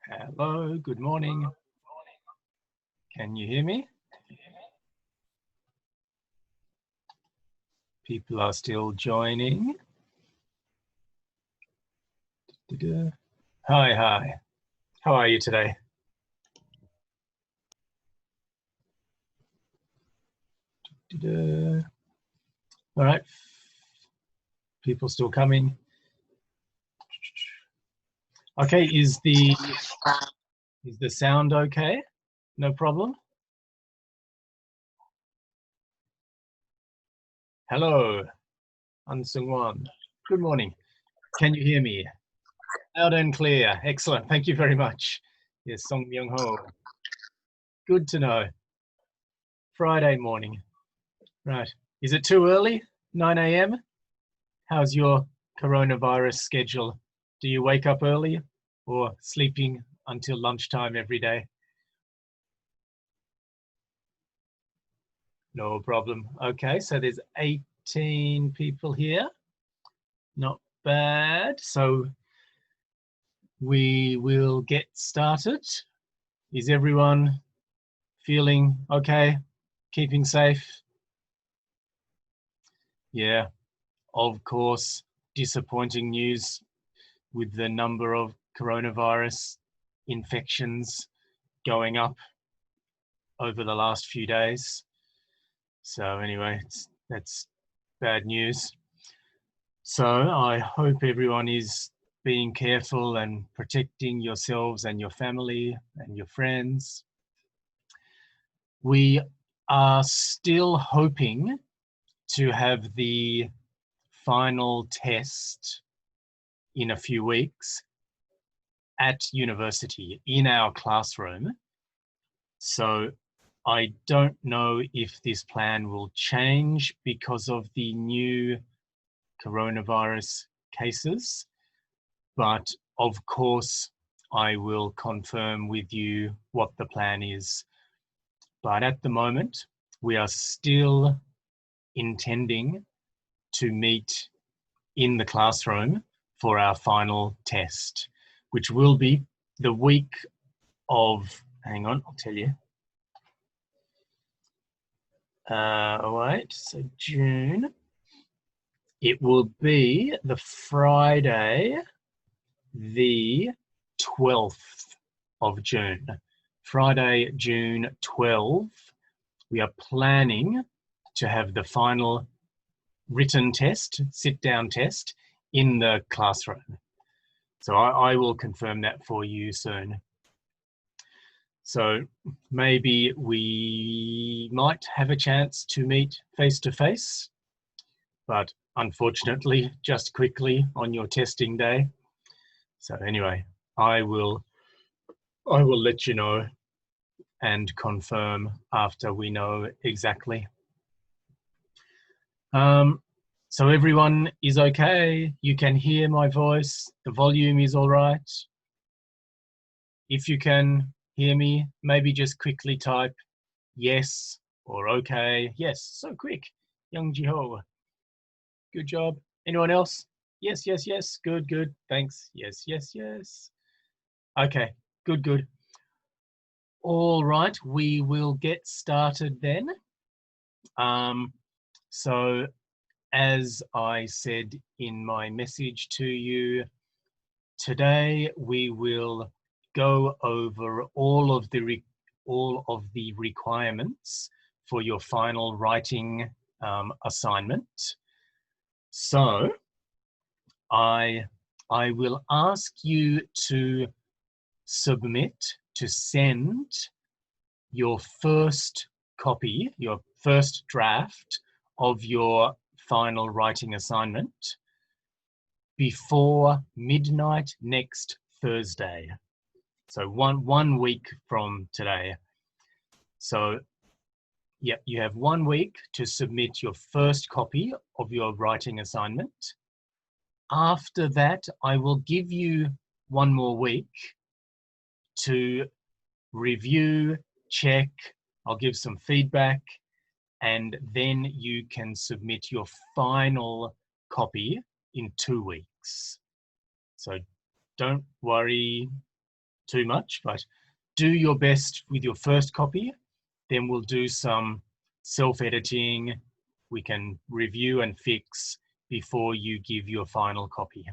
Hello, good morning. Can you hear me? People are still joining. Hi, hi. How are you today? All right. People still coming. Okay, is the sound okay? No problem? Hello, An Seung-won. Good morning. Can you hear me? Loud and clear. Excellent. Thank you very much. Yes, Song Myung-ho. Good to know. Friday morning. Right. Is it too early? 9 a.m.? How's your coronavirus schedule? Do you wake up early or sleeping until lunchtime every day? No problem. Okay, so there's 18 people here. Not bad. So we will get started. Is everyone feeling okay? Keeping safe? Yeah, of course, disappointing news with the number of coronavirus infections going up over the last few days. So anyway, that's bad news. So I hope everyone is being careful and protecting yourselves and your family and your friends. We are still hoping to have the final test in a few weeks at university in our classroom. So I don't know if this plan will change because of the new coronavirus cases, but of course I will confirm with you what the plan is. But at the moment, we are still intending to meet in the classroom for our final test, which will be the week of, hang on, I'll tell you. Wait, so June. It will be the Friday, the 12th of June. Friday, June 12th. We are planning to have the final written test, sit-down test, in the classroom. So I will confirm that for you soon. So maybe we might have a chance to meet face-to-face, but unfortunately, just quickly on your testing day. So anyway, I will let you know and confirm after we know exactly. So everyone is okay. You can hear my voice. The volume is all right. If you can hear me, maybe just quickly type yes or okay. Yes, so quick. Young Jiho. Good job. Anyone else? Yes, yes, yes. Good, good. Thanks. Yes, yes, yes. Okay, good, good. All right, we will get started then. So as I said in my message to you, today we will go over all of the requirements for your final writing assignment. So I will ask you to send your first copy, your first draft of your final writing assignment before midnight next Thursday. So one week from today. So yeah, you have 1 week to submit your first copy of your writing assignment. After that, I will give you 1 more week to review, check, I'll give some feedback, and then you can submit your final copy in 2 weeks. So don't worry, too much, but do your best with your first copy. Then we'll do some self-editing. We can review and fix before you give your final copy.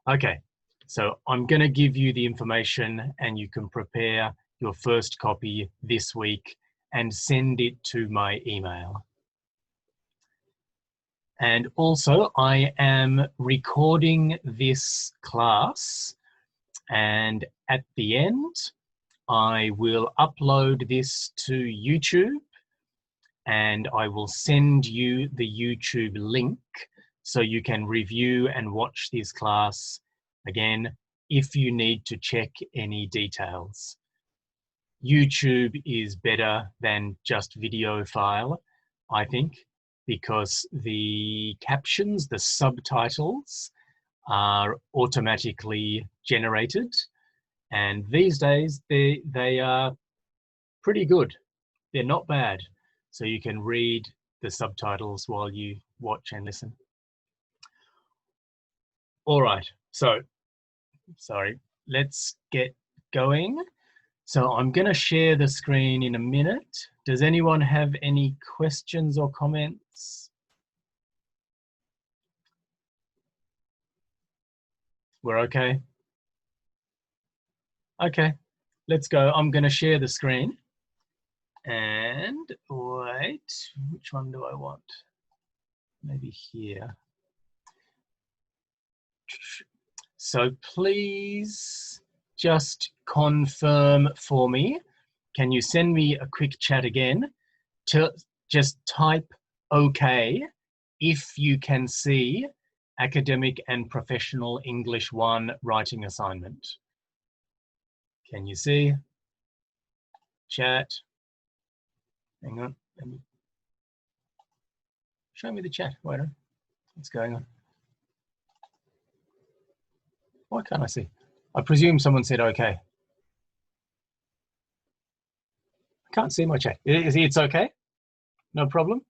Okay, so I'm going to give you the information and you can prepare your first copy this week and send it to my email. And also, I am recording this class, and at the end, I will upload this to YouTube, and I will send you the YouTube link so you can review and watch this class again if you need to check any details. YouTube is better than just video file, I think, because the captions, the subtitles, are automatically generated, and these days they are pretty good. They're not bad, so you can read the subtitles while you watch and listen. All right, so sorry, let's get going. So I'm going to share the screen in a minute. Does anyone have any questions or comments? We're okay? Okay, let's go. I'm going to share the screen. And wait, which one do I want? Maybe here. So please just confirm for me. Can you send me a quick chat again? To just type OK if you can see Academic and Professional English 1 writing assignment. Can you see? Chat. Hang on. Let me show me the chat. Wait on. What's going on? Why can't I see? I presume someone said okay. I can't see my chat. It's okay? No problem?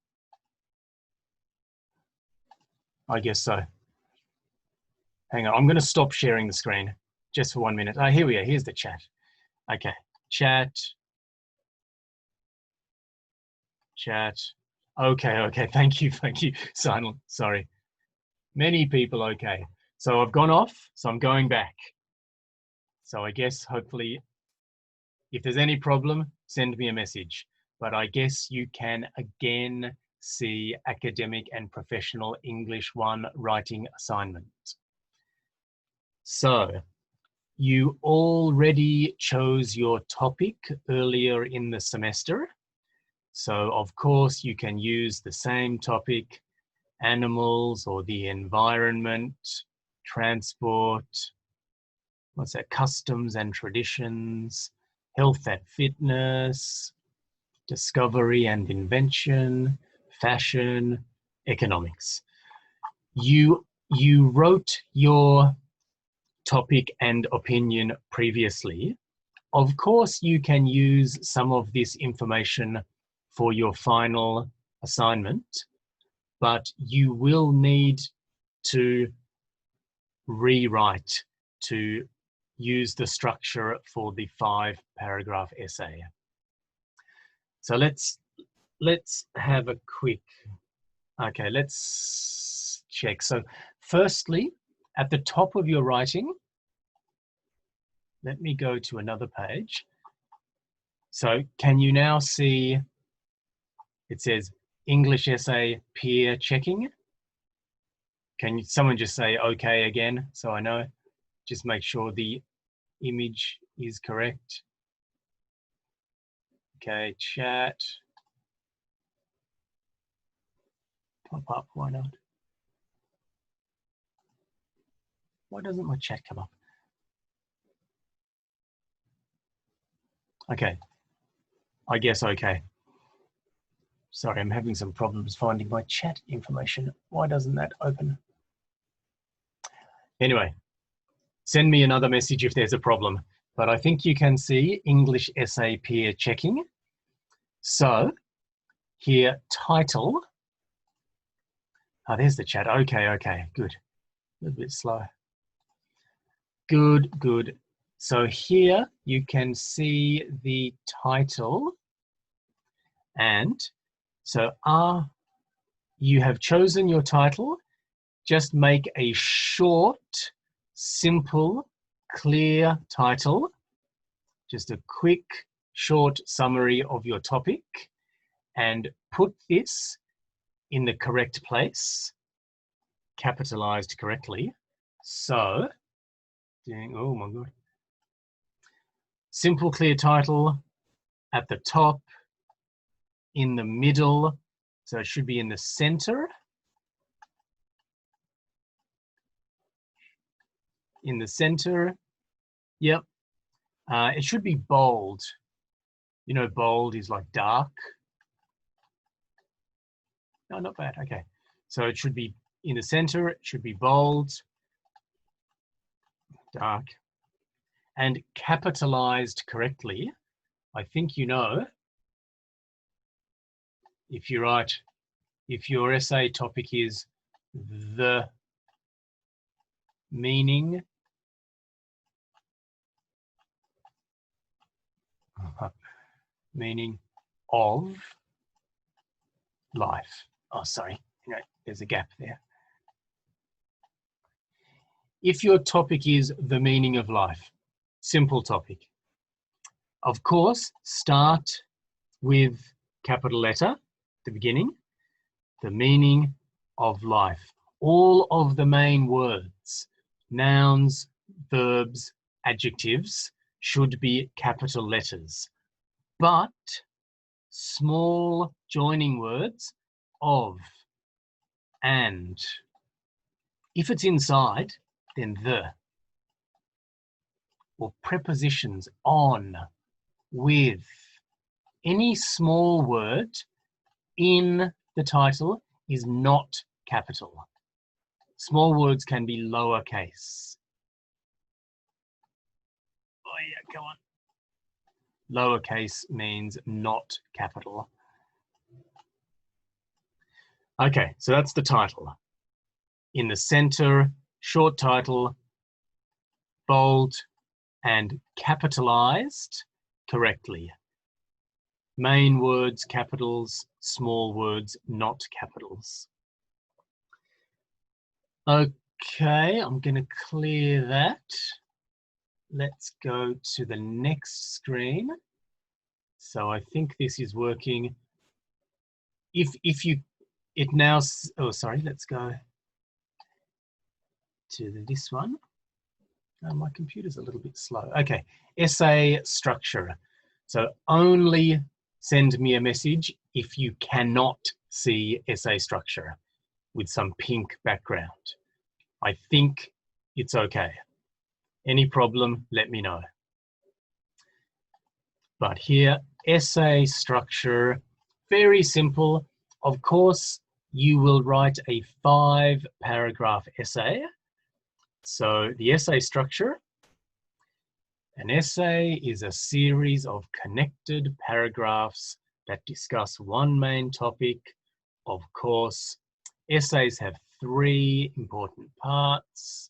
I guess so. Hang on, I'm going to stop sharing the screen just for 1 minute. Here we are. Here's the chat. Okay, chat. Chat. Okay. Thank you. Silent. Sorry. Many people. Okay. So I've gone off. So I'm going back. So I guess hopefully, if there's any problem, send me a message. But I guess you can again see Academic and Professional English 1 writing assignment. So you already chose your topic earlier in the semester. So of course you can use the same topic, animals or the environment, transport, what's that, customs and traditions, health and fitness, discovery and invention, fashion, economics. You wrote your topic and opinion previously. Of course, you can use some of this information for your final assignment, but you will need to rewrite to use the structure for the 5-paragraph essay. So let's have a quick, okay, let's check. So firstly, at the top of your writing, let me go to another page. So can you now see, it says English essay peer checking? Can someone just say okay again so I know? Just make sure the image is correct. Okay, chat. Pop up, why not? Why doesn't my chat come up? Okay, I guess okay. Sorry, I'm having some problems finding my chat information. Why doesn't that open? Anyway, send me another message if there's a problem. But I think you can see English essay peer checking. So here, title. Oh, there's the chat. Okay, good. A little bit slow. Good. So here you can see the title, and so you have chosen your title. Just make a short, simple, clear title. Just a quick, short summary of your topic, and put this in the correct place, capitalized correctly. So, oh my God. Simple, clear title at the top, in the middle, so it should be in the center. In the center, yep. It should be bold. You know, bold is like dark. No, not bad, okay. So it should be in the center, it should be bold, dark, and capitalized correctly. I think you know, if you write, if your essay topic is the meaning meaning of life. Oh, sorry, there's a gap there. If your topic is the meaning of life, simple topic. Of course, start with capital letter at the beginning, the meaning of life. All of the main words, nouns, verbs, adjectives should be capital letters, but small joining words of, and. If it's inside, then the. Or prepositions on, with. Any small word in the title is not capital. Small words can be lowercase. Oh yeah, come on. Lowercase means not capital. Okay, so that's the title. In the center, short title, bold and capitalized correctly. Main words, capitals, small words, not capitals. Okay, I'm going to clear that. Let's go to the next screen. So I think this is working. It now, oh, sorry, let's go to this one. Oh, my computer's a little bit slow. Okay, essay structure. So only send me a message if you cannot see essay structure with some pink background. I think it's okay. Any problem, let me know. But here, essay structure, very simple. Of course, you will write a 5-paragraph essay. So the essay structure, an essay is a series of connected paragraphs that discuss one main topic. Of course, essays have 3 important parts.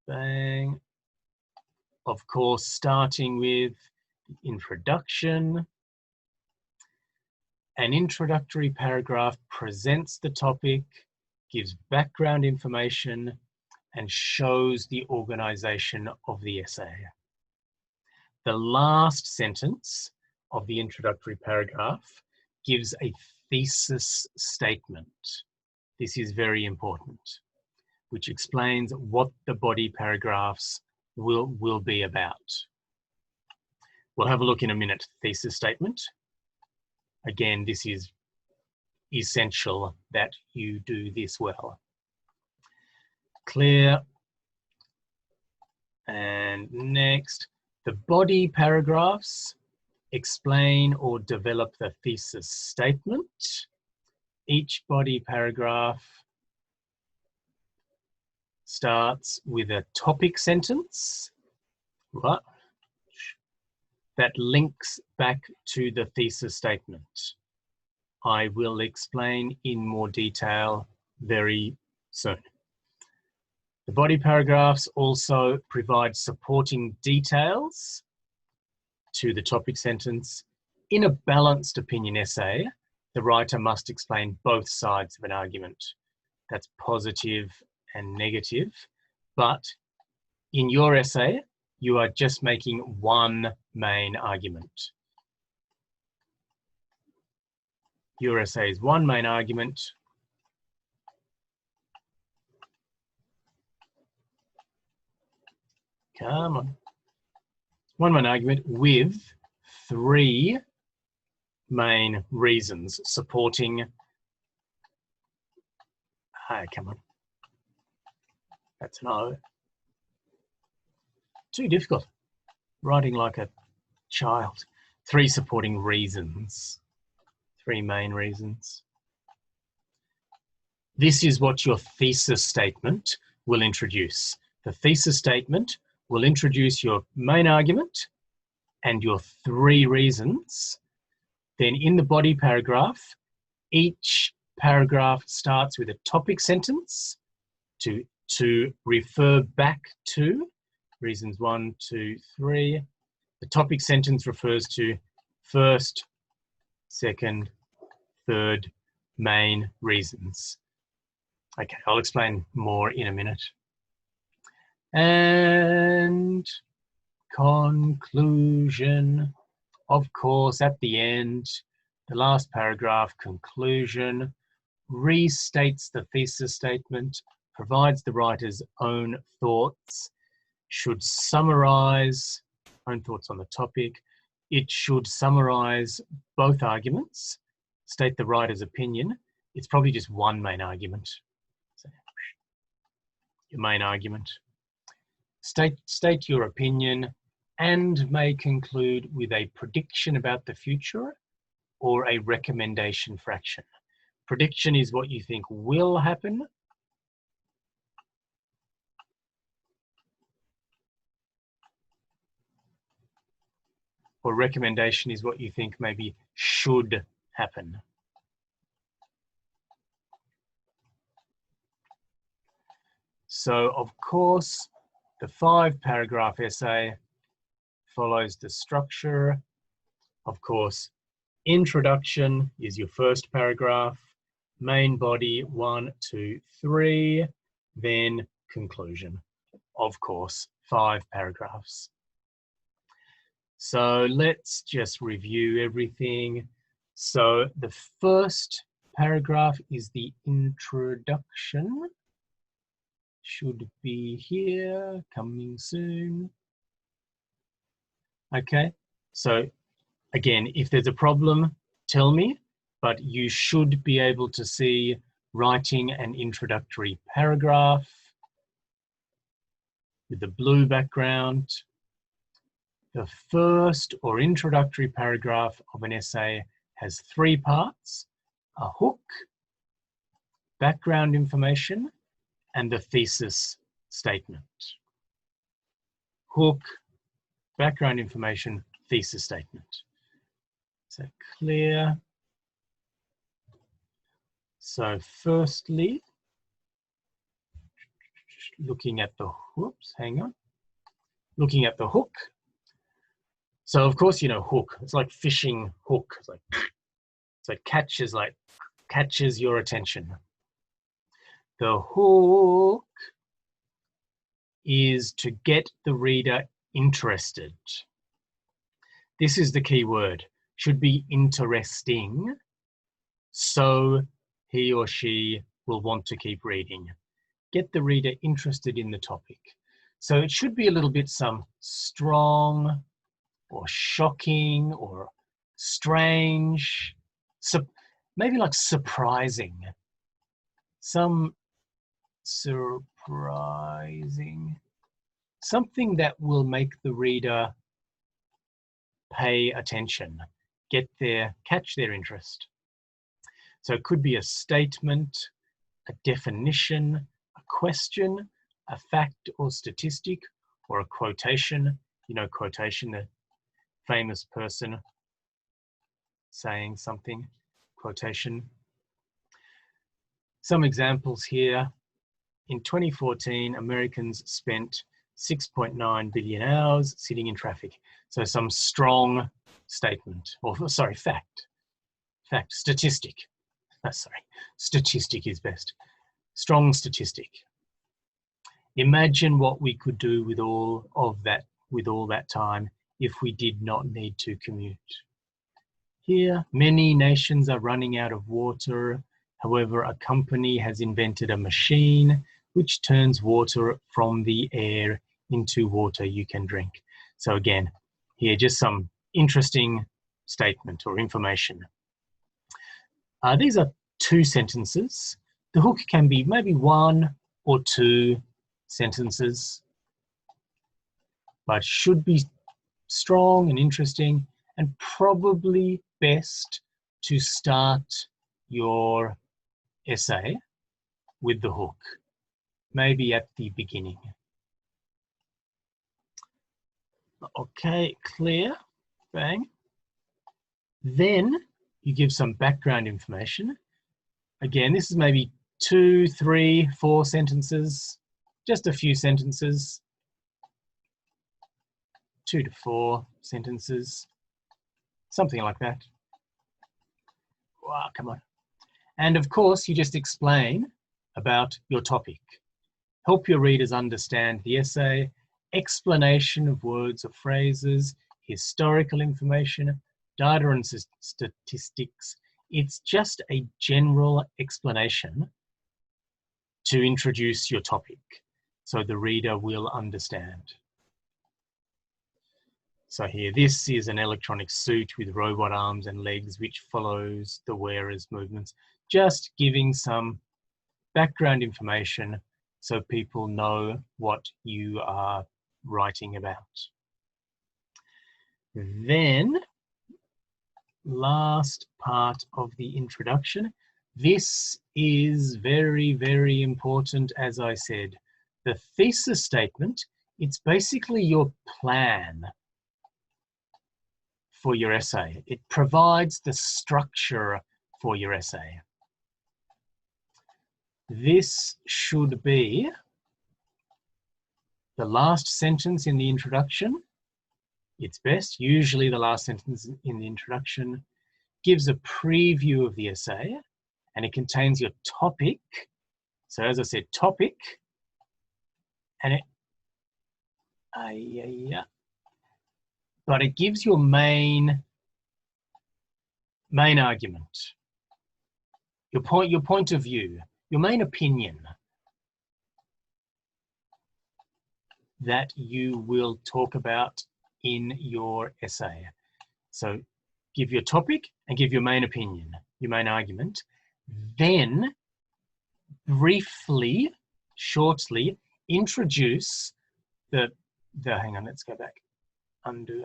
Bang. Of course, starting with the introduction. An introductory paragraph presents the topic, gives background information, and shows the organization of the essay. The last sentence of the introductory paragraph gives a thesis statement. This is very important, which explains what the body paragraphs will be about. We'll have a look in a minute. Thesis statement. Again, this is essential that you do this well. Clear. And next, the body paragraphs explain or develop the thesis statement. Each body paragraph starts with a topic sentence, right, that links back to the thesis statement. I will explain in more detail very soon. The body paragraphs also provide supporting details to the topic sentence. In a balanced opinion essay, the writer must explain both sides of an argument. That's positive and negative. But in your essay, you are just making one main argument. Your essay is one main argument. Come on. One main argument with 3 main reasons supporting. Come on. That's an O. Too difficult. Writing like a child. 3 supporting reasons. 3 main reasons. This is what your thesis statement will introduce. The thesis statement will introduce your main argument and your 3 reasons. Then in the body paragraph, each paragraph starts with a topic sentence to refer back to reasons 1, 2, 3. The topic sentence refers to first, second, third main reasons. Okay, I'll explain more in a minute. And conclusion, of course, at the end, the last paragraph, conclusion, restates the thesis statement, provides the writer's own thoughts, should summarize own thoughts on the topic. It should summarize both arguments, state the writer's opinion. It's probably just one main argument. So, your main argument. State your opinion and may conclude with a prediction about the future or a recommendation for action. Prediction is what you think will happen. Or recommendation is what you think maybe should happen. So, of course, the 5-paragraph essay follows the structure. Of course, introduction is your first paragraph, main body 1, 2, 3, then conclusion. Of course, 5 paragraphs. So let's just review everything. So the first paragraph is the introduction. Should be here, coming soon. Okay, so again, if there's a problem, tell me, but you should be able to see writing an introductory paragraph with the blue background. The first or introductory paragraph of an essay has 3 parts: a hook, background information, and the thesis statement. Hook, background information, thesis statement. Is that clear? So firstly, looking at the, whoops, hang on. Looking at the hook. So of course, you know, hook, it's like fishing hook. It's like, so it catches your attention. The hook is to get the reader interested. This is the key word. Should be interesting, so he or she will want to keep reading. Get the reader interested in the topic. So it should be a little bit some strong or shocking or strange, maybe like surprising. Some surprising, something that will make the reader pay attention, catch their interest. So it could be a statement, a definition, a question, a fact or statistic, or a quotation. You know, quotation, the famous person saying something, quotation. Some examples here. in 2014, Americans spent 6.9 billion hours sitting in traffic. So some strong statement, or sorry, fact, statistic. Sorry, statistic is best. Strong statistic. Imagine what we could do with all that time if we did not need to commute. Here, many nations are running out of water. However, a company has invented a machine which turns water from the air into water you can drink. So again, here just some interesting statement or information. These are two sentences. The hook can be maybe one or two sentences, but should be strong and interesting, and probably best to start your essay with the hook, maybe at the beginning. Okay, clear, bang. Then you give some background information. Again, this is maybe 2, 3, 4 sentences, just a few sentences, 2 to 4 sentences, something like that. Wow, come on. And of course, you just explain about your topic. Help your readers understand the essay, explanation of words or phrases, historical information, data and statistics. It's just a general explanation to introduce your topic so the reader will understand. So here, this is an electronic suit with robot arms and legs which follows the wearer's movements, just giving some background information so people know what you are writing about. Then, last part of the introduction. This is very, very important, as I said. The thesis statement, it's basically your plan for your essay. It provides the structure for your essay. This should be the last sentence in the introduction. It's best, usually the last sentence in the introduction gives a preview of the essay, and it contains your topic. So as I said, topic, and it, but it gives your main argument, your point of view, your main opinion that you will talk about in your essay. So give your topic and give your main opinion, your main argument. Then briefly, shortly introduce hang on, let's go back. Undo.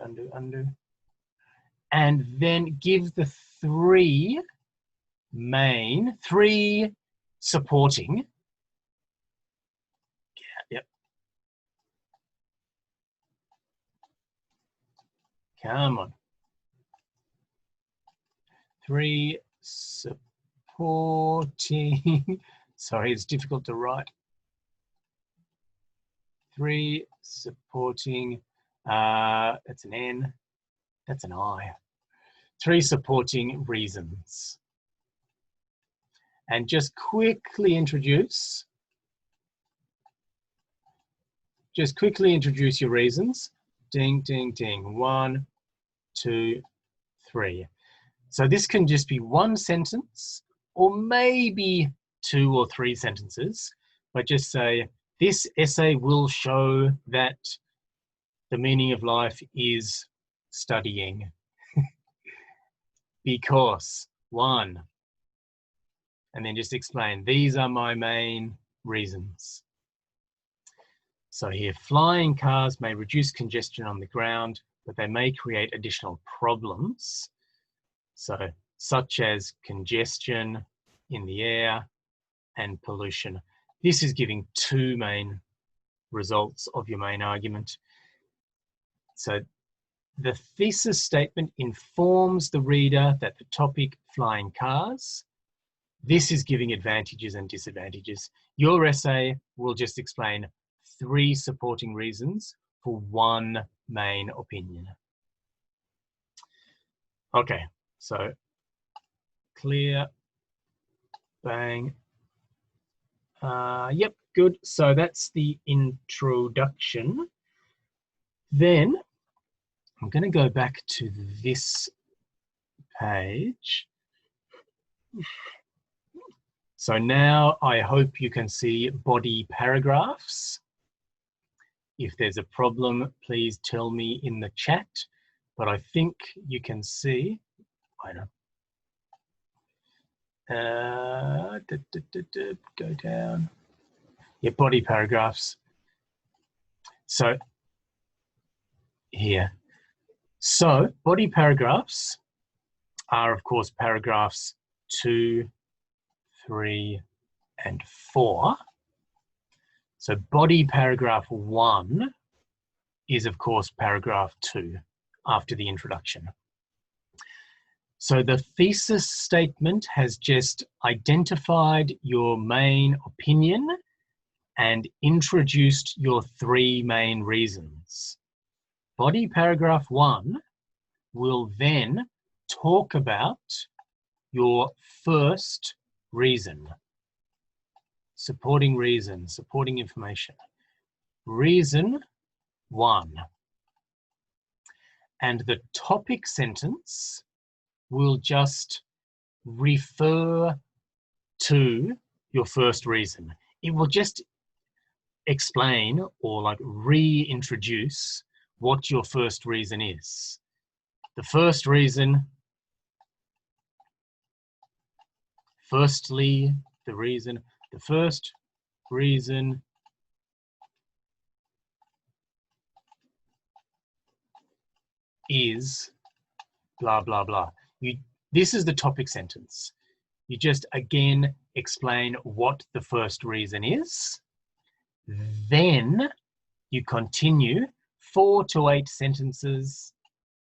And then give the three supporting. Yep. Come on. 3 supporting, sorry, it's difficult to write. 3 supporting, that's an N, that's an I. 3 supporting reasons. And just quickly introduce your reasons. Ding, ding, ding. 1, 2, 3. So this can just be one sentence or maybe 2 or 3 sentences, but just say, this essay will show that the meaning of life is studying. Because 1, and then just explain, these are my main reasons. So here, flying cars may reduce congestion on the ground, but they may create additional problems. So, such as congestion in the air and pollution. This is giving 2 main results of your main argument. So the thesis statement informs the reader that the topic, flying cars, this is giving advantages and disadvantages. Your essay will just explain 3 supporting reasons for 1 main opinion. Okay, so clear, bang. Yep, good. So that's the introduction. Then I'm going to go back to this page. So now I hope you can see body paragraphs. If there's a problem, please tell me in the chat, but I think you can see, I know. Go down. Yeah, body paragraphs. So here. So body paragraphs are, of course, paragraphs 2, 3, and 4. So body paragraph 1 is, of course, paragraph 2 after the introduction. So the thesis statement has just identified your main opinion and introduced your 3 main reasons. Body paragraph 1 will then talk about your first reason. Supporting reason, supporting information. Reason 1. And the topic sentence will just refer to your first reason. It will just explain or like reintroduce what your first reason is. The first reason, firstly, the first reason is blah, blah, blah. This is the topic sentence. You just again explain what the first reason is. Then you continue 4 to 8 sentences.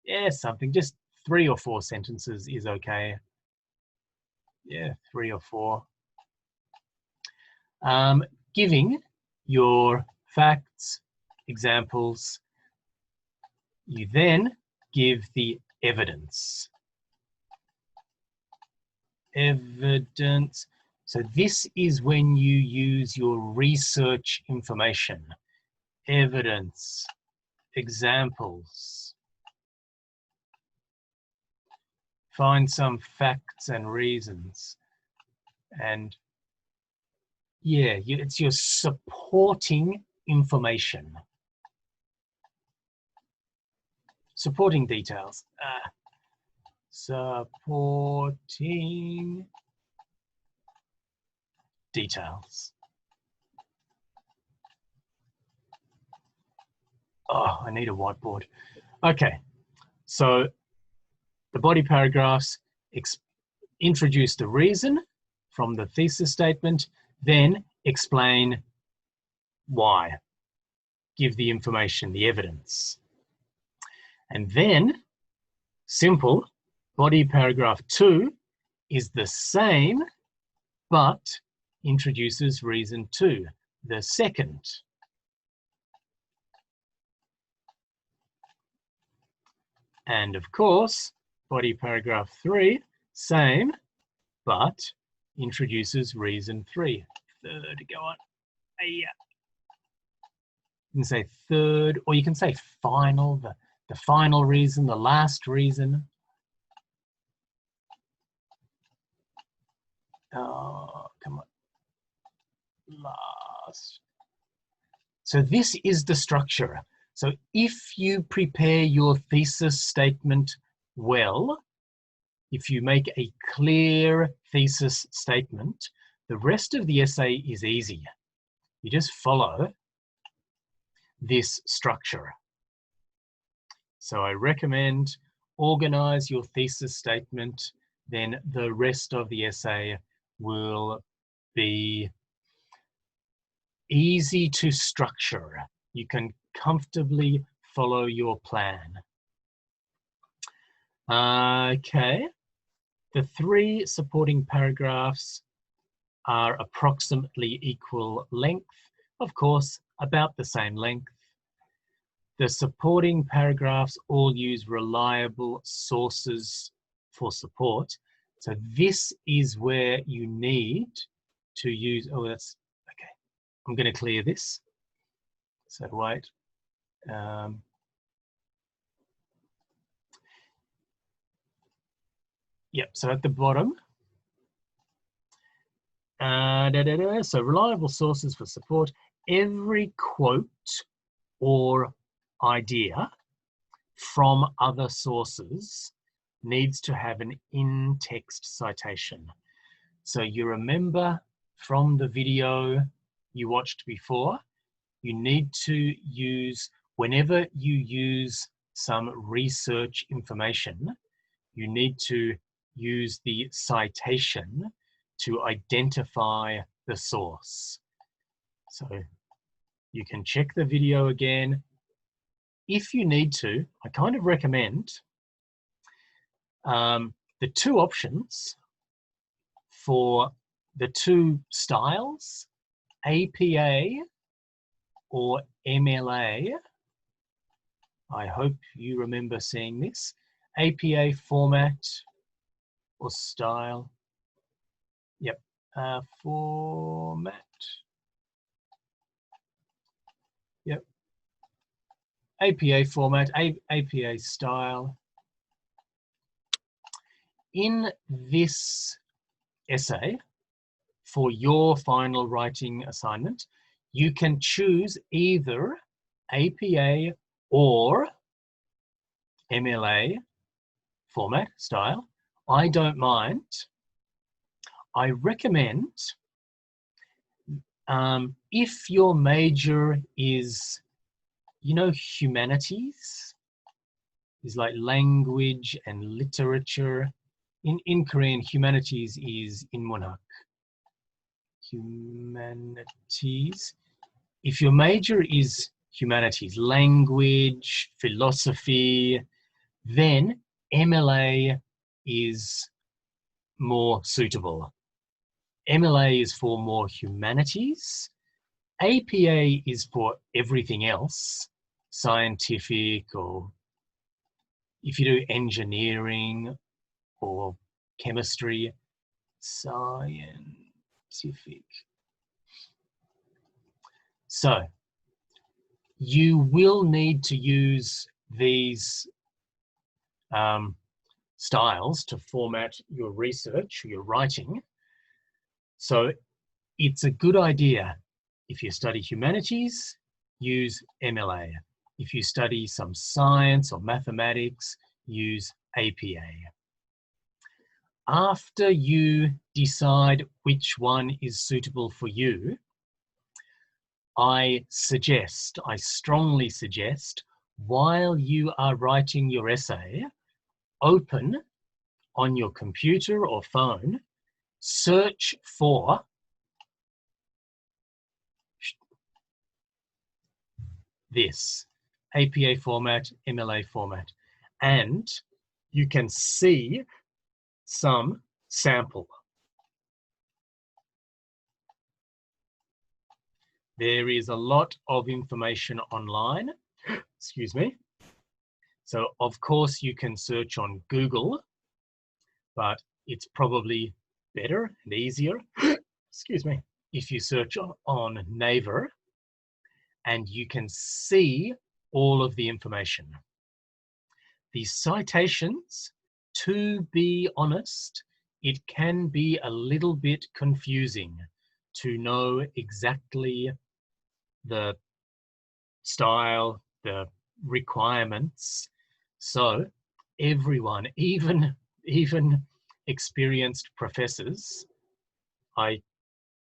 Yeah, something, just 3 or 4 sentences is okay. Yeah, 3 or 4. Giving your facts, examples. You then give the evidence. Evidence. So this is when you use your research information. Evidence, examples. Find some facts and reasons. And yeah, it's your supporting information. Supporting details. Supporting details. Oh, I need a whiteboard. Okay, so the body paragraphs introduce the reason from the thesis statement, then explain why. Give the information, the evidence. And then, simple, body paragraph 2 is the same, but introduces reason 2, the second. And of course, body paragraph 3, same, but introduces reason 3. Third, go on. You can say third, or you can say final, the final reason, the last reason. Oh, come on. Last. So this is the structure. So if you prepare your thesis statement well, if you make a clear thesis statement, the rest of the essay is easy. You just follow this structure. So I recommend organize your thesis statement, then the rest of the essay will be easy to structure. You can comfortably follow your plan. Okay, the 3 supporting paragraphs are approximately equal length, of course, about the same length. The supporting paragraphs all use reliable sources for support. So this is where you need to use, oh, that's, okay. I'm going to clear this. So wait. Yep, so at the bottom, so reliable sources for support. Every quote or idea from other sources needs to have an in-text citation. So you remember from the video you watched before, you need to use, whenever you use some research information, you need to use the citation to identify the source. So you can check the video again. If you need to, I kind of recommend the two options for the two styles, APA or MLA. I hope you remember seeing this. APA format or style. Yep, format. Yep. APA format, APA style. In this essay, for your final writing assignment, you can choose either APA or MLA format, style. I don't mind. I recommend, if your major is, you know, humanities, is like language and literature. In Korean, humanities is in문학. Humanities. If your major is humanities, language, philosophy, then MLA is more suitable. MLA is for more humanities. APA is for everything else, scientific, or if you do engineering or chemistry, scientific. So you will need to use these styles to format your research, your writing. So it's a good idea. If you study humanities, use MLA. If you study some science or mathematics, use APA. After you decide which one is suitable for you, I strongly suggest, while you are writing your essay, open on your computer or phone, search for this, APA format, MLA format, and you can see some sample. There is a lot of information online, excuse me. So of course you can search on Google, but it's probably better and easier, excuse me, if you search on Naver, and you can see all of the information. The citations, to be honest, it can be a little bit confusing to know exactly the style, the requirements. So everyone, even experienced professors, I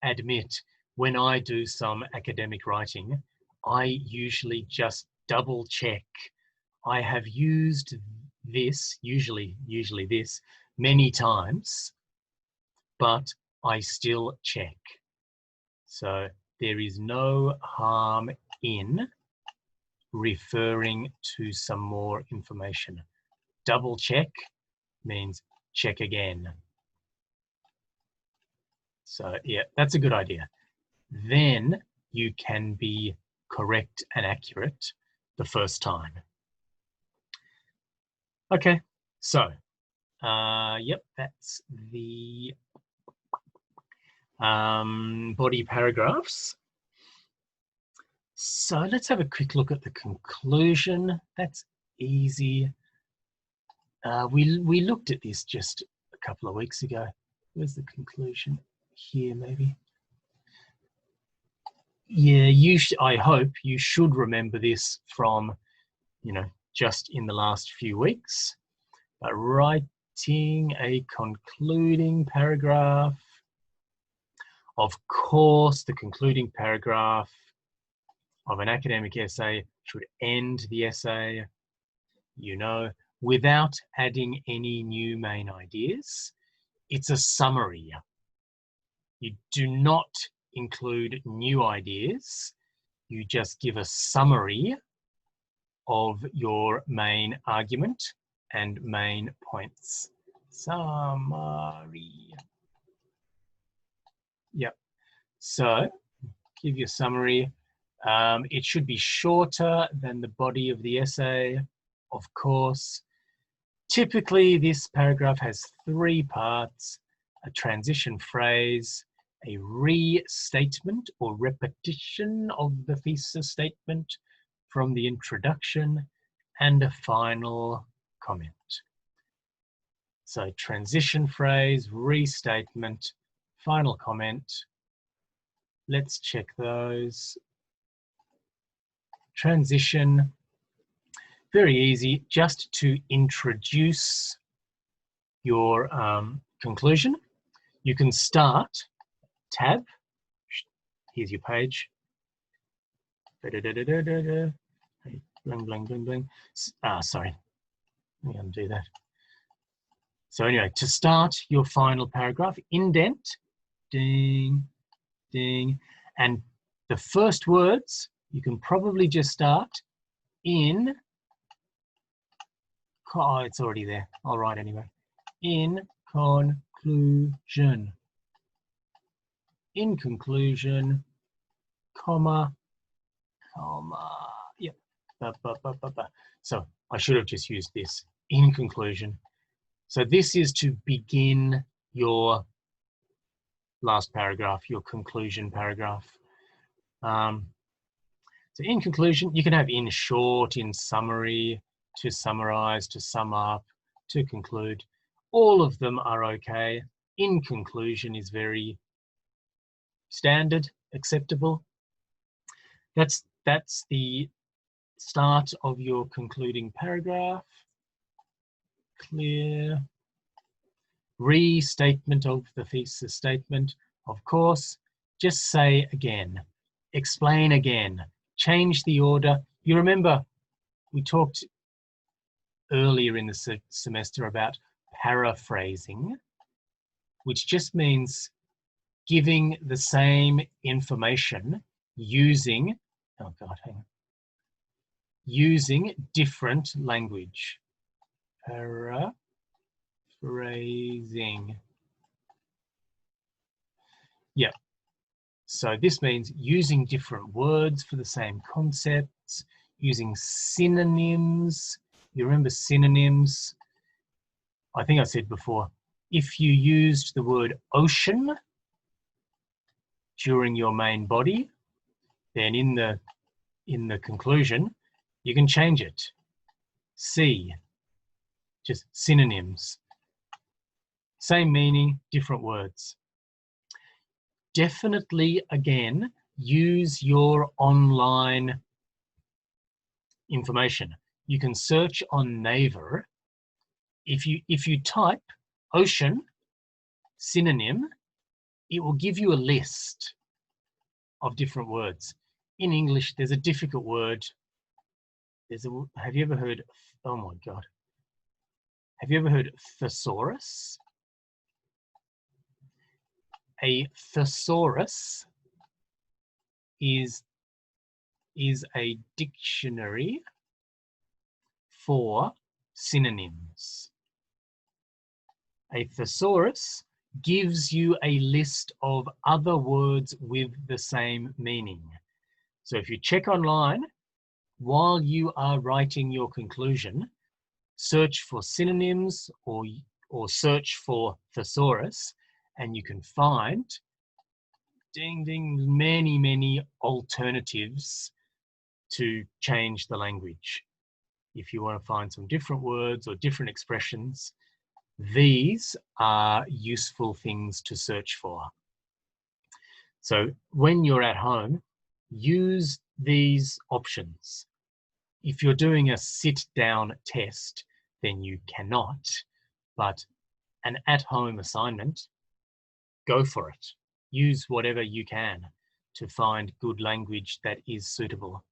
admit, when I do some academic writing, I usually just double check. I have used this, usually this, many times, but I still check. So there is no harm in referring to some more information. Double check means check again. So yeah, that's a good idea. Then you can be correct and accurate the first time. Okay, so yep, that's the body paragraphs. So let's have a quick look at the conclusion. That's easy. We looked at this just a couple of weeks ago. Where's the conclusion? Here, maybe. Yeah, I hope you should remember this from, just in the last few weeks. But writing a concluding paragraph. Of course, the concluding paragraph of an academic essay should end the essay, without adding any new main ideas. It's a summary. You do not include new ideas. You just give a summary of your main argument and main points. Summary. Yep. So, give your summary. It should be shorter than the body of the essay, of course. Typically, this paragraph has 3 parts: a transition phrase, a restatement or repetition of the thesis statement from the introduction, and a final comment. So transition phrase, restatement, final comment. Let's check those. Transition, very easy, just to introduce your conclusion. You can start, tab, here's your page. Bling, bling, bling, bling. Sorry, let me undo that. So anyway, to start your final paragraph, indent, ding, ding, and the first words, you can probably just start in, oh, it's already there. I'll write anyway. In conclusion. In conclusion, comma, yep. So I should have just used this, in conclusion. So this is to begin your last paragraph, your conclusion paragraph. So in conclusion, you can have in short, in summary, to summarize, to sum up, to conclude. All of them are okay. In conclusion is very standard, acceptable. That's the start of your concluding paragraph. Clear. Restatement of the thesis statement, of course. Just say again, explain again, change the order. You remember we talked earlier in the semester about paraphrasing, which just means giving the same information using, oh God, hang on, using different language. Paraphrasing. Yeah. So this means using different words for the same concepts, using synonyms. You remember synonyms? I think I said before, if you used the word ocean during your main body, then in the conclusion, you can change it. Sea, just synonyms. Same meaning, different words. Definitely, again, use your online information. You can search on Naver. If you type ocean synonym, it will give you a list of different words. In English, there's a difficult word. Have you ever heard, oh my God. Have you ever heard thesaurus? A thesaurus is a dictionary for synonyms. A thesaurus gives you a list of other words with the same meaning. So if you check online while you are writing your conclusion, search for synonyms or search for thesaurus, and you can find many alternatives to change the language. If you want to find some different words or different expressions, these are useful things to search for. So when you're at home, use these options. If you're doing a sit-down test, then you cannot, but an at-home assignment, go for it. Use whatever you can to find good language that is suitable.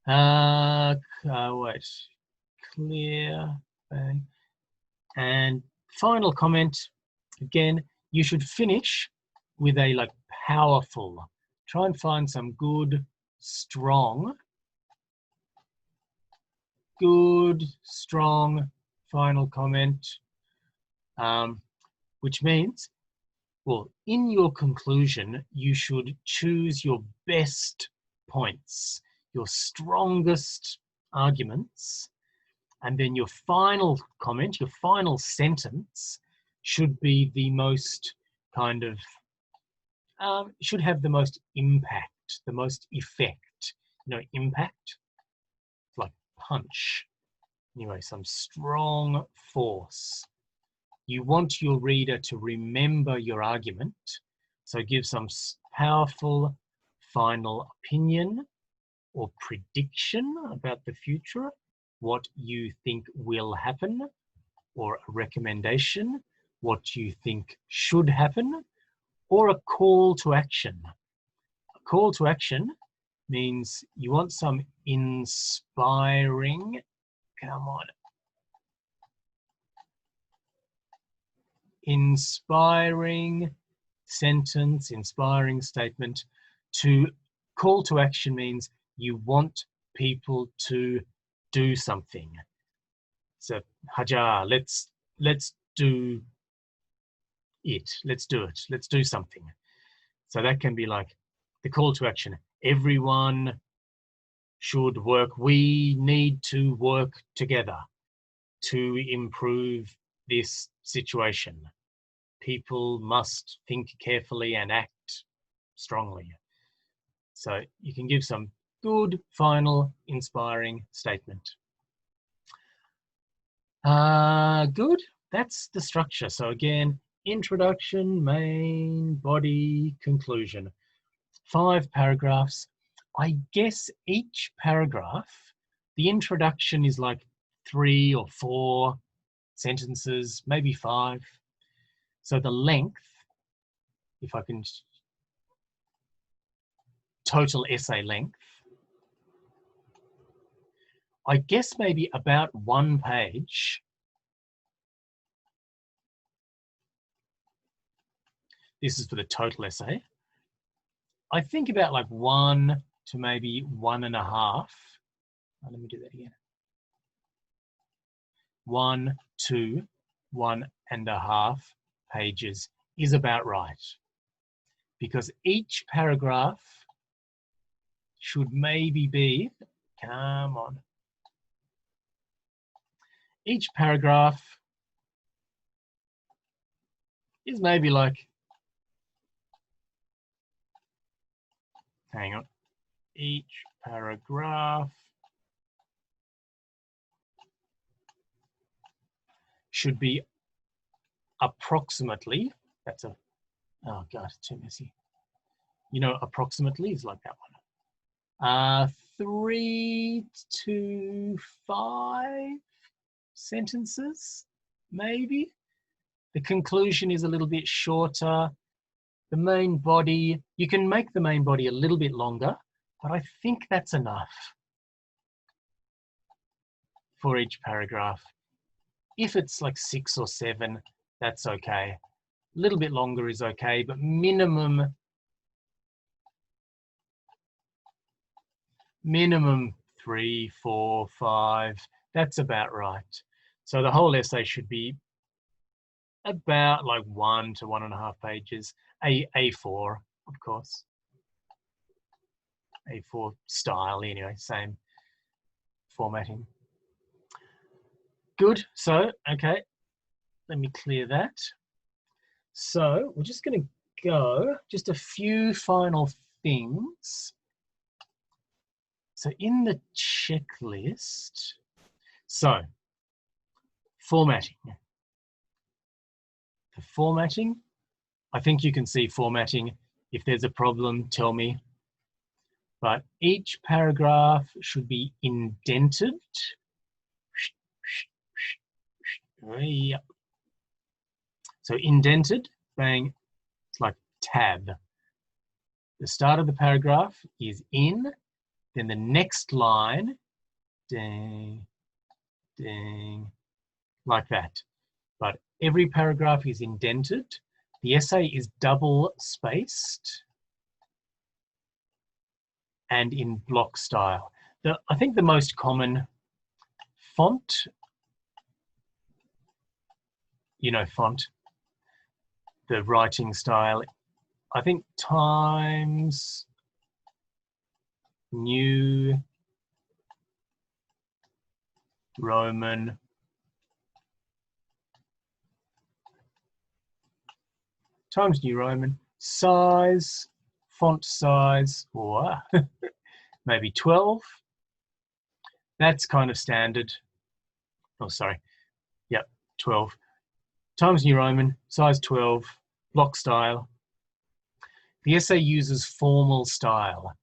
Wait, clear, bang. And final comment, again, you should finish with a like powerful. Try and find some good, strong final comment, which means, well, in your conclusion, you should choose your best points, your strongest arguments, and then your final comment, your final sentence should be the most kind of, should have the most impact, the most effect. You know, impact, like punch. Anyway, some strong force. You want your reader to remember your argument, so give some powerful final opinion or prediction about the future, what you think will happen, or a recommendation, what you think should happen, or a call to action. A call to action means you want some inspiring, come on, inspiring sentence, inspiring statement. To call to action means you want people to do something. So, haja, let's do it. Let's do it. Let's do something. So that can be like the call to action. Everyone should work. We need to work together to improve this situation. People must think carefully and act strongly. So you can give some good, final, inspiring statement. Good. That's the structure. So again, introduction, main, body, conclusion. 5 paragraphs. I guess each paragraph, the introduction is like 3 or 4 sentences, maybe 5. So the length, if I can, total essay length, I guess maybe about 1 page. This is for the total essay. I think about like 1 to maybe 1.5. Let me do that again. 1 to 1.5 pages is about right, because each paragraph should maybe be, come on, each paragraph is maybe like, hang on, each paragraph should be approximately, that's a, oh God, it's too messy. You know, approximately is like that one. 3 to 5 sentences, maybe. The conclusion is a little bit shorter. The main body, you can make the main body a little bit longer, but I think that's enough for each paragraph. If it's like 6 or 7, that's okay. A little bit longer is okay, but minimum 3, 4, 5, that's about right. So the whole essay should be about like 1 to 1.5 pages. A4, of course. A4 style anyway, same formatting. Good, so, okay, let me clear that. So we're just going to go, just a few final things. So in the checklist, so formatting. The formatting, I think you can see formatting. If there's a problem, tell me. But each paragraph should be indented. Yep. So indented, bang, it's like tab. The start of the paragraph is in, then the next line, ding, ding, like that. But every paragraph is indented. The essay is double spaced and in block style. I think the most common font, font, the writing style, I think Times New Roman Times New Roman size, font size, or maybe 12. That's kind of standard. Oh, sorry. Yep, 12. Times New Roman, size 12, block style. The essay uses formal style.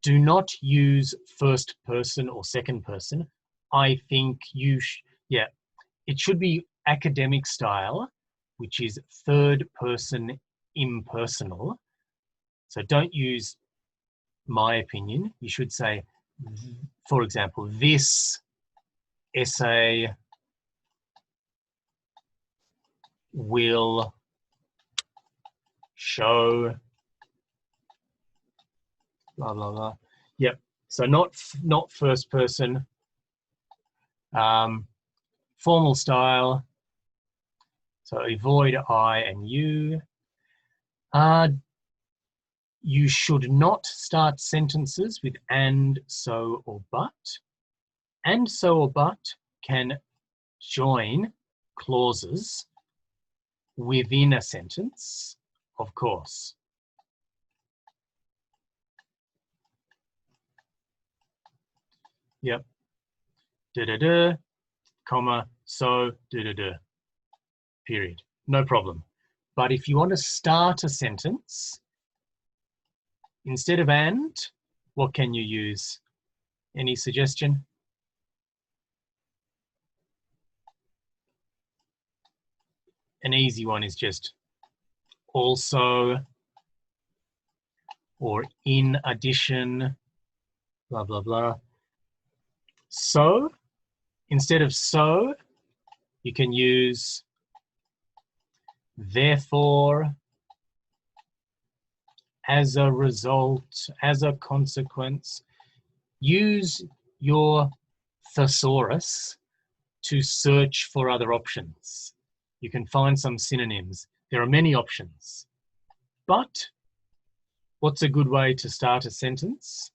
Do not use first person or second person. I think it should be academic style, which is third person impersonal. So don't use my opinion. You should say, for example, this essay will show blah blah blah. Yep. So not first person. Formal style. So avoid I and you. You should not start sentences with and, so, or but. And, so, or but can join clauses within a sentence, of course. Yep. Da-da-da, comma, so, da-da-da, period. No problem. But if you want to start a sentence, instead of and, what can you use? Any suggestion? An easy one is just also, or in addition, blah, blah, blah. So, instead of so, you can use therefore, as a result, as a consequence. Use your thesaurus to search for other options. You can find some synonyms. There are many options. But what's a good way to start a sentence?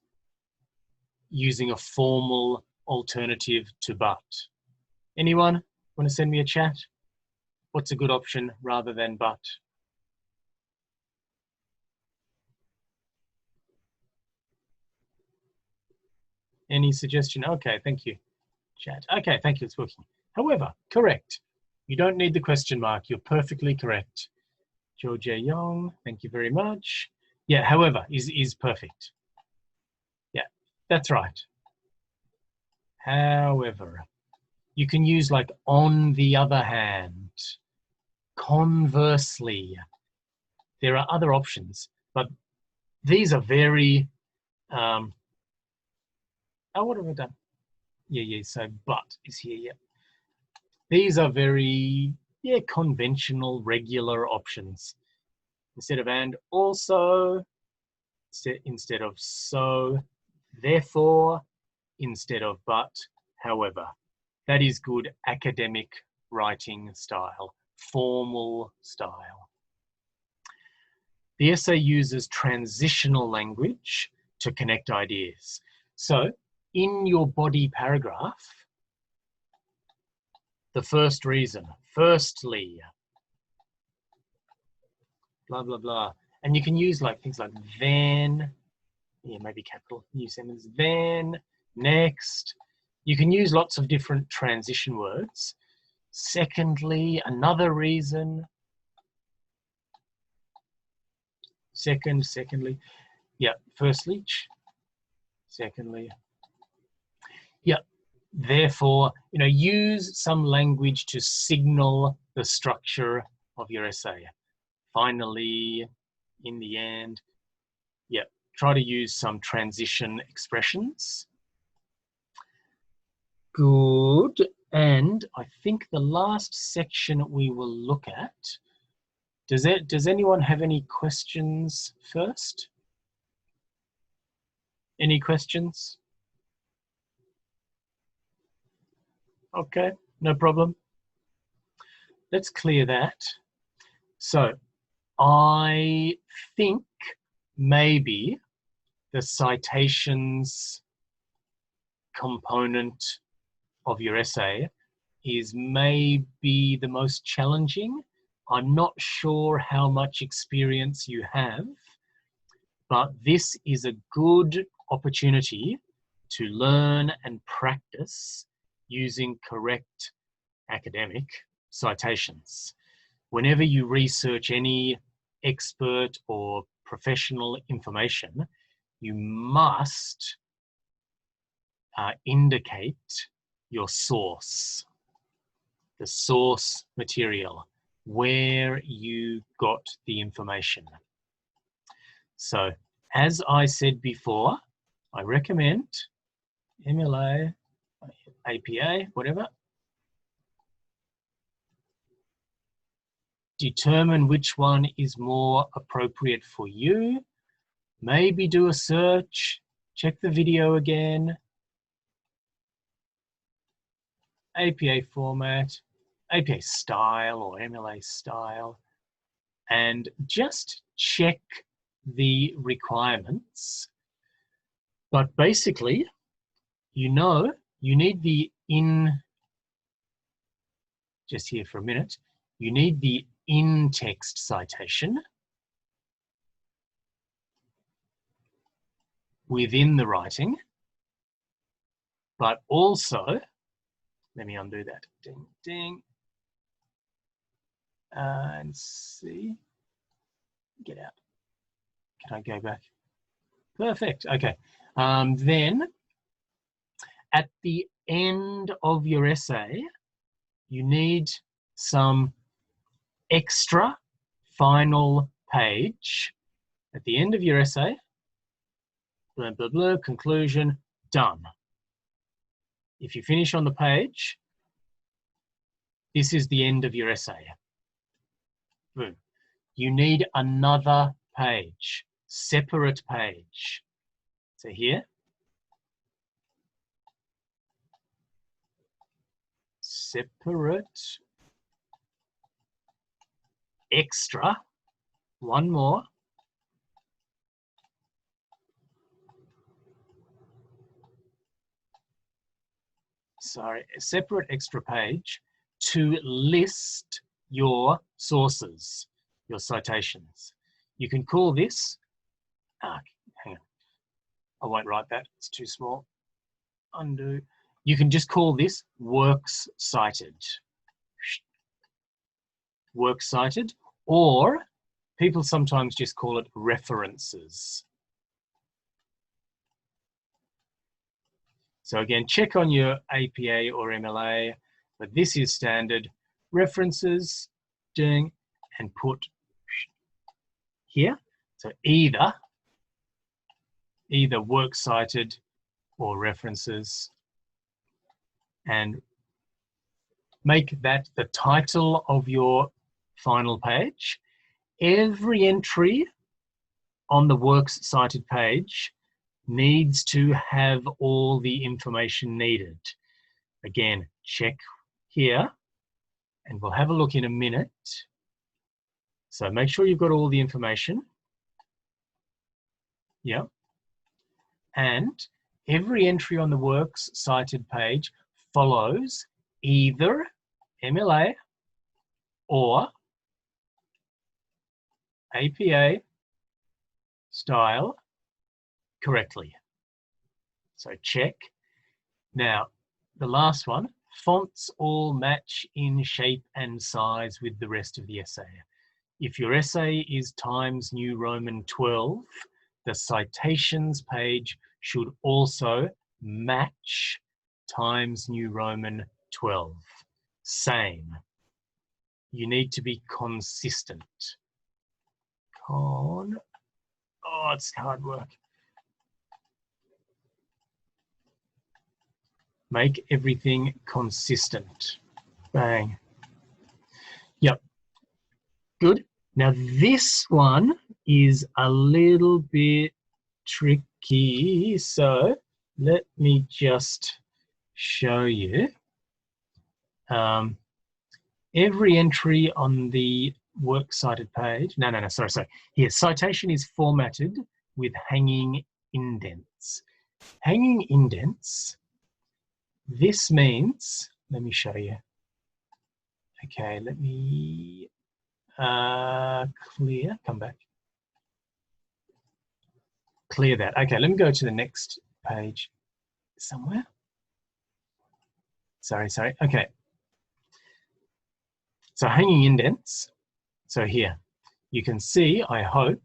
Using a formal alternative to but. Anyone want to send me a chat? What's a good option rather than but? Any suggestion? Okay, thank you. Chat. Okay, thank you, it's working. However, correct. You don't need the question mark. You're perfectly correct. Georgia Young, thank you very much. Yeah, however is perfect. Yeah, that's right. However, you can use like on the other hand, conversely. There are other options, but these are very, oh, what have I done? Yeah, so but is here, yeah. These are very, conventional, regular options. Instead of and, also, instead of so, therefore, instead of but, however. That is good academic writing style. formal style. The essay uses transitional language to connect ideas. So in your body paragraph, the first reason, firstly, blah, blah, blah. And you can use like things like then, yeah, maybe capital, new sentence, then, next. You can use lots of different transition words. Secondly, another reason. Secondly. Yeah, firstly, secondly. Yeah, therefore, use some language to signal the structure of your essay. Finally, in the end. Yeah, try to use some transition expressions. Good. And I think the last section we will look at, does anyone have any questions first? Any questions? Okay, no problem. Let's clear that. So I think maybe the citations component of your essay is maybe the most challenging. I'm not sure how much experience you have, but this is a good opportunity to learn and practice using correct academic citations. Whenever you research any expert or professional information, you must indicate your source, the source material, where you got the information. So, as I said before, I recommend MLA, APA, whatever. Determine which one is more appropriate for you. Maybe do a search, check the video again. APA format, APA style or MLA style, and just check the requirements. But basically, you need the just here for a minute, you need the in-text citation within the writing, but also, let me undo that, ding, ding, and see, get out. Can I go back? Perfect, okay. Then at the end of your essay, you need some extra final page. At the end of your essay, blah, blah, blah, conclusion, done. If you finish on the page, this is the end of your essay. Boom. You need another page, separate page. So here, separate, extra, one more. Sorry, a separate extra page to list your sources, your citations. You can call this, hang on, I won't write that, it's too small. Undo. You can just call this works cited. Works cited, or people sometimes just call it references. So again, check on your APA or MLA, but this is standard. References, ding, and put here. So either works cited or references, and make that the title of your final page. Every entry on the works cited page needs to have all the information needed. Again, check here and we'll have a look in a minute. So make sure you've got all the information. Yeah. And every entry on the works cited page follows either MLA or APA style correctly. So check. Now, the last one, fonts all match in shape and size with the rest of the essay. If your essay is Times New Roman 12, the citations page should also match Times New Roman 12. Same. You need to be consistent. Oh, it's hard work. Make everything consistent. Bang. Yep. Good. Now this one is a little bit tricky. So let me just show you. Every entry on the works cited page. Sorry. Here, citation is formatted with hanging indents. Hanging indents. This means, let me show you. Okay, let me clear, come back. Clear that. Okay, let me go to the next page somewhere. Sorry. Okay. So hanging indents. So here, you can see, I hope,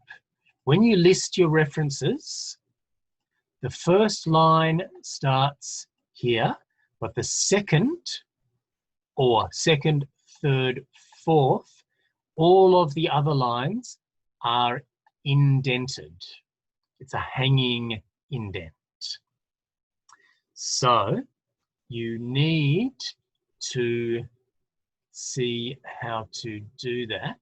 when you list your references, the first line starts here, but the second, third, fourth, all of the other lines are indented. It's a hanging indent. So you need to see how to do that.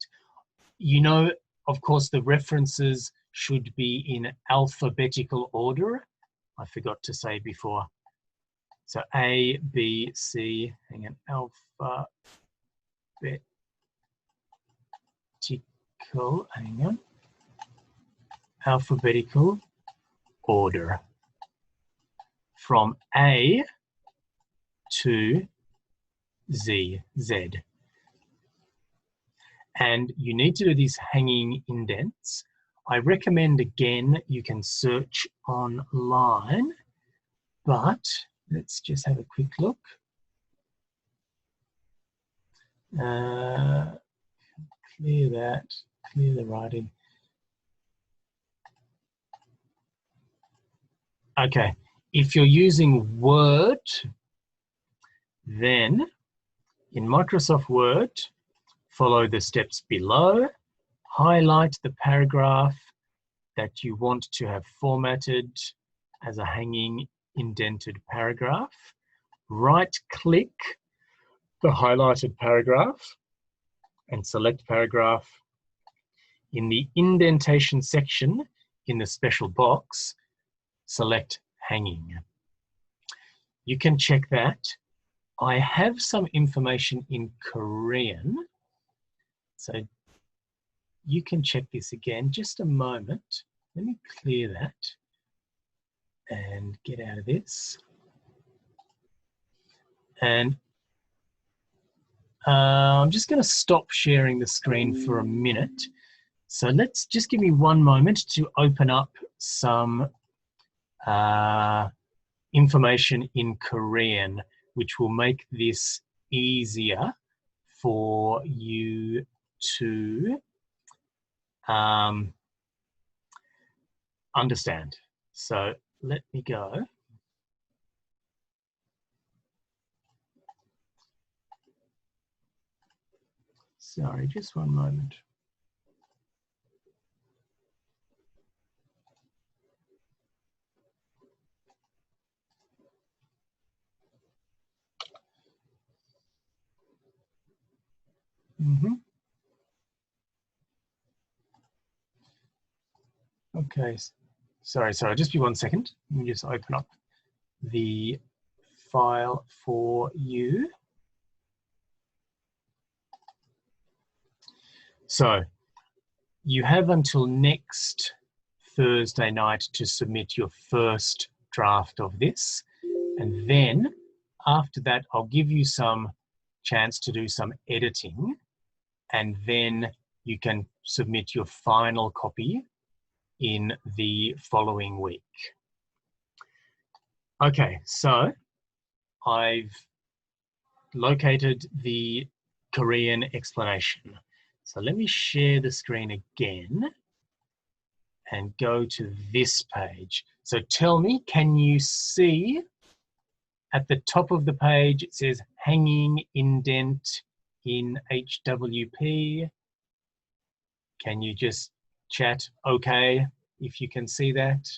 You know, of course, the references should be in alphabetical order. I forgot to say before. So A, B, C, hang on, alphabetical order from A to Z. And you need to do these hanging indents. I recommend, again, you can search online, but let's just have a quick look. Clear that, clear the writing. Okay, if you're using Word, then in Microsoft Word, follow the steps below, highlight the paragraph that you want to have formatted as a hanging indented paragraph, right-click the highlighted paragraph and select paragraph. In the indentation section, in the special box, select hanging. You can check that. I have some information in Korean, so you can check this again. Just a moment. Let me clear that and get out of this. And I'm just going to stop sharing the screen for a minute. So let's just give me one moment to open up some information in Korean, which will make this easier for you to understand. So let me go. Sorry, just one moment. Okay, sorry, just be 1 second. Let me just open up the file for you. So you have until next Thursday night to submit your first draft of this. And then after that, I'll give you some chance to do some editing, and then you can submit your final copy in the following week. Okay, so I've located the Korean explanation. So let me share the screen again and go to this page. So tell me, can you see at the top of the page, it says hanging indent in HWP. Can you just chat okay if you can see that?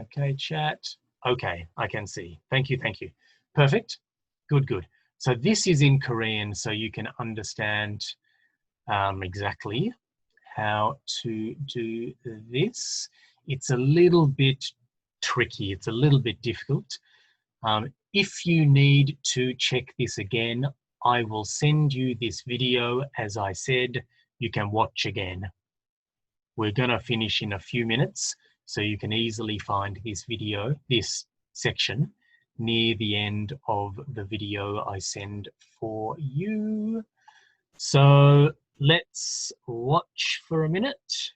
Okay, chat. Okay, I can see. Thank you, thank you. Perfect. Good, good. So this is in Korean, so you can understand exactly how to do this. It's a little bit tricky. It's a little bit difficult. If you need to check this again, I will send you this video. As I said, you can watch again. We're going to finish in a few minutes, so you can easily find this video, this section, near the end of the video I send for you. So let's watch for a minute.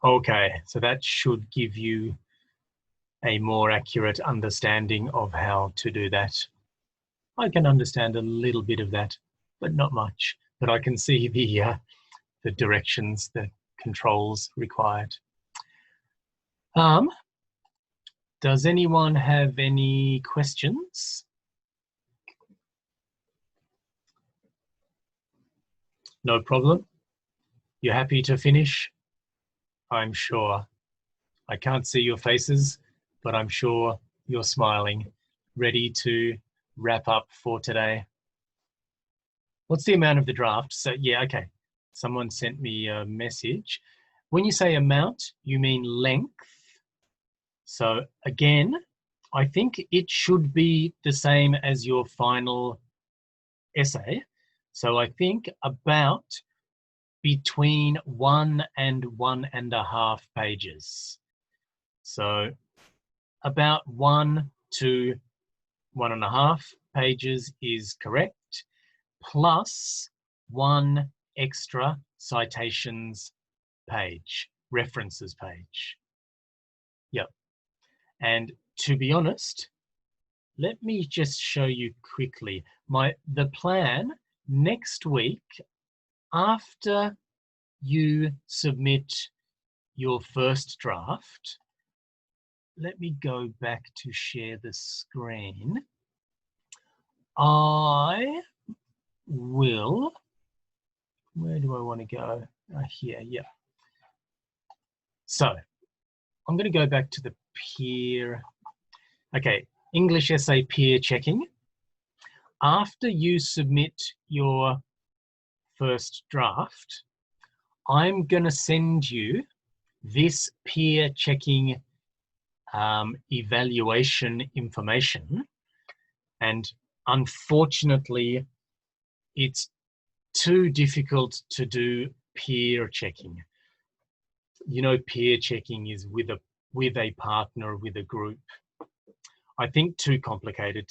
Okay, so that should give you a more accurate understanding of how to do that. I can understand a little bit of that, but not much. But I can see the directions, the controls required. Does anyone have any questions? No problem. You're happy to finish? I'm sure. I can't see your faces, but I'm sure you're smiling, ready to wrap up for today. What's the amount of the draft? So yeah, okay. Someone sent me a message. When you say amount, you mean length. So again, I think it should be the same as your final essay. So I think about between 1 and 1.5 pages. So about 1 to 1.5 pages is correct, plus 1 extra citations page, references page. Yep. And to be honest, let me just show you quickly the plan next week. After you submit your first draft, let me go back to share the screen. I will, where do I want to go? Here, yeah. So I'm going to go back to the peer. Okay, English essay peer checking. after you submit your first draft, I'm going to send you this peer checking evaluation information. And unfortunately, it's too difficult to do peer checking. You know, peer checking is with a partner, with a group. I think too complicated.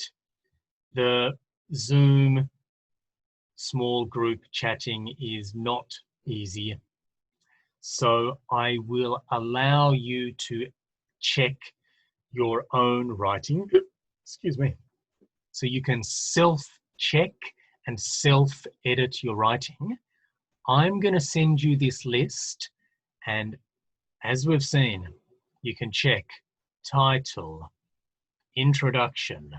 The Zoom small group chatting is not easy. So I will allow you to check your own writing. Excuse me. So you can self-check and self-edit your writing. I'm going to send you this list, and as we've seen, you can check title, introduction,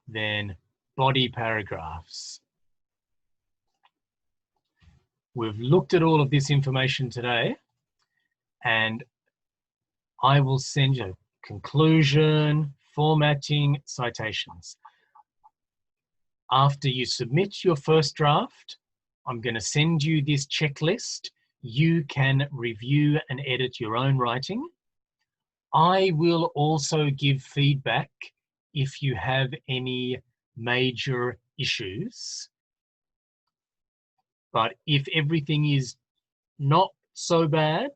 then body paragraphs. We've looked at all of this information today, and I will send you conclusion, formatting, citations. After you submit your first draft, I'm going to send you this checklist. You can review and edit your own writing. I will also give feedback if you have any major issues. But if everything is not so bad,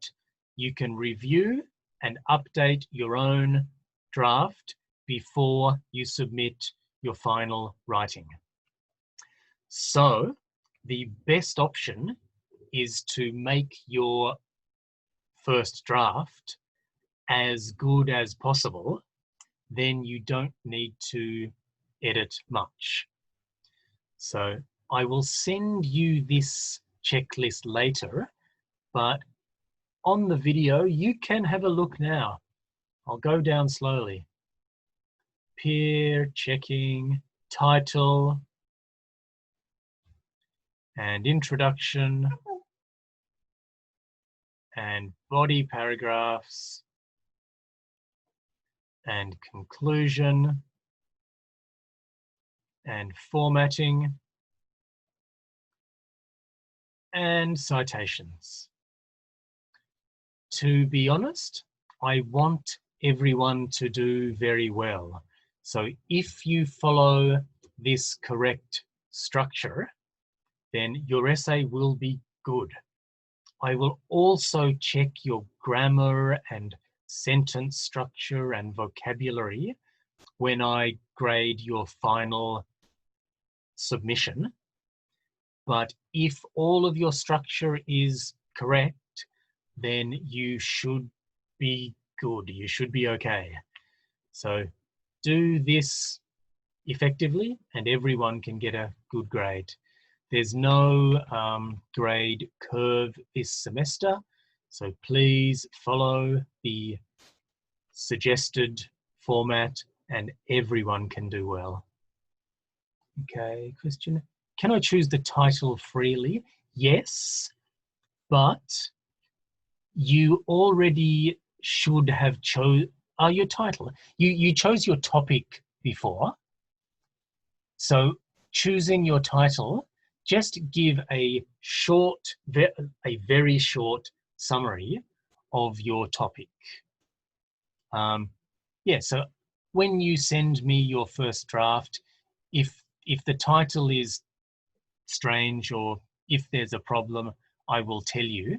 you can review and update your own draft before you submit your final writing. So the best option is to make your first draft as good as possible. Then you don't need to edit much. So I will send you this checklist later, but on the video, you can have a look now. I'll go down slowly. Peer checking, title, and introduction, and body paragraphs, and conclusion, and formatting, and citations. To be honest, I want everyone to do very well. So if you follow this correct structure, then your essay will be good. I will also check your grammar and sentence structure and vocabulary when I grade your final submission. But if all of your structure is correct, then you should be good. You should be okay. So do this effectively and everyone can get a good grade. There's no grade curve this semester, so please follow the suggested format and everyone can do well. Okay, question. Can I choose the title freely? Yes, but you already should have chose your title. You chose your topic before. So choosing your title, just give a very short summary of your topic. Yeah, so when you send me your first draft, if the title is strange or if there's a problem, I will tell you.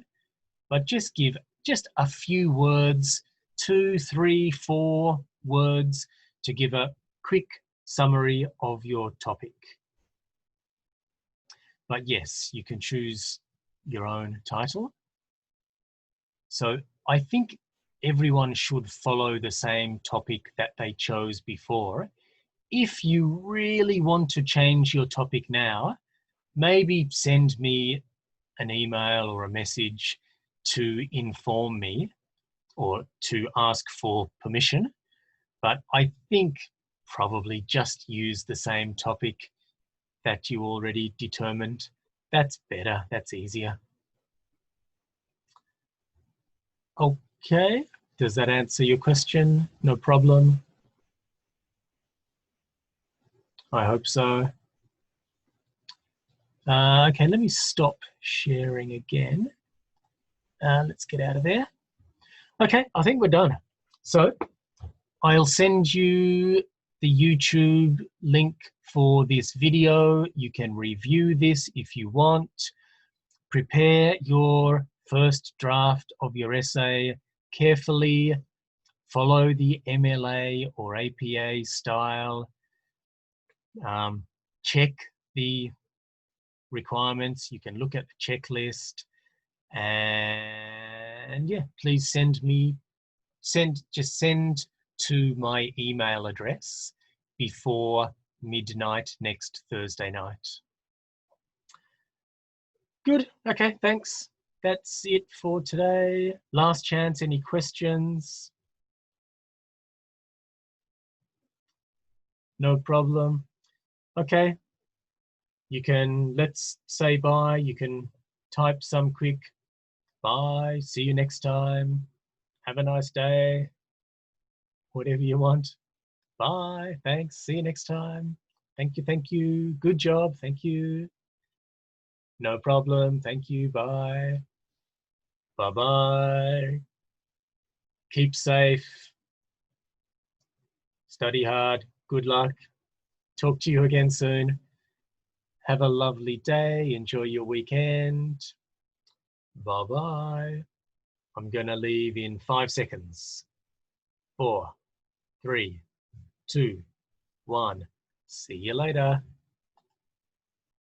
But just give just a few words, 2, 3, 4 words to give a quick summary of your topic. But yes, you can choose your own title. So I think everyone should follow the same topic that they chose before. If you really want to change your topic now, maybe send me an email or a message to inform me or to ask for permission. But I think probably just use the same topic that you already determined. That's better, that's easier. Okay, does that answer your question? No problem. I hope so. Okay, let me stop sharing again. Let's get out of there. Okay, I think we're done. So I'll send you the YouTube link for this video. You can review this if you want. Prepare your first draft of your essay carefully. Follow the MLA or APA style. Check the requirements. You can look at the checklist. And yeah, please send to my email address before midnight next Thursday night. Good. Okay, thanks. That's it for today. Last chance, any questions? No problem. Okay. Let's say bye. You can type some quick bye. See you next time. Have a nice day. Whatever you want. Bye. Thanks. See you next time. Thank you. Thank you. Good job. Thank you. No problem. Thank you. Bye. Bye-bye. Keep safe. Study hard. Good luck. Talk to you again soon. Have a lovely day. Enjoy your weekend. Bye-bye. I'm going to leave in 5 seconds. 4, 3, 2, 1. See you later.